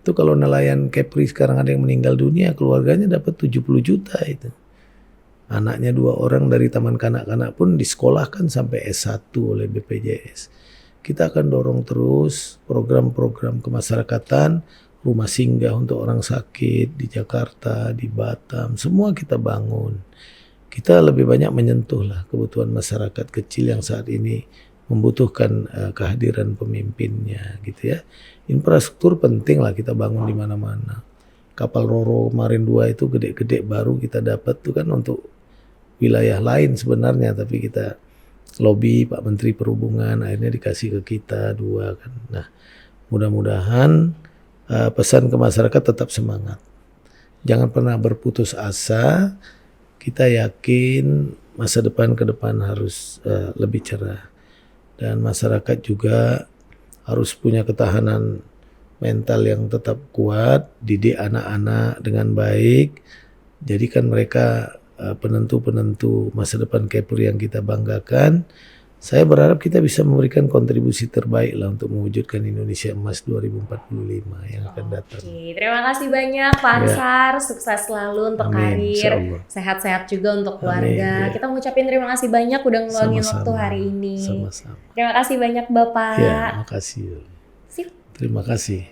Itu kalau nelayan Kepri sekarang ada yang meninggal dunia, keluarganya dapat 70 juta itu. Anaknya 2 orang dari taman kanak-kanak pun disekolahkan sampai S1 oleh BPJS. Kita akan dorong terus program-program kemasyarakatan, rumah singgah untuk orang sakit di Jakarta, di Batam, semua kita bangun. Kita lebih banyak menyentuh lah kebutuhan masyarakat kecil yang saat ini membutuhkan kehadiran pemimpinnya gitu ya. Infrastruktur penting lah kita bangun di mana-mana. Kapal Roro kemarin 2 itu gede-gede baru kita dapat tuh kan untuk wilayah lain sebenarnya, tapi kita lobby Pak Menteri Perhubungan akhirnya dikasih ke kita 2 kan. Nah, mudah-mudahan pesan ke masyarakat tetap semangat. Jangan pernah berputus asa. Kita yakin masa depan ke depan harus lebih cerah. Dan masyarakat juga harus punya ketahanan mental yang tetap kuat, didik anak-anak dengan baik. Jadikan mereka penentu-penentu masa depan Kepri yang kita banggakan. Saya berharap kita bisa memberikan kontribusi terbaik lah untuk mewujudkan Indonesia Emas 2045 yang akan datang. Oke, terima kasih banyak Pak Ansar, sukses selalu untuk karir, sehat-sehat juga untuk keluarga. Kita mengucapkan terima kasih banyak udah ngeluangin waktu hari ini. Sama-sama. Terima kasih banyak Bapak. Ya, makasih. Sip. Terima kasih.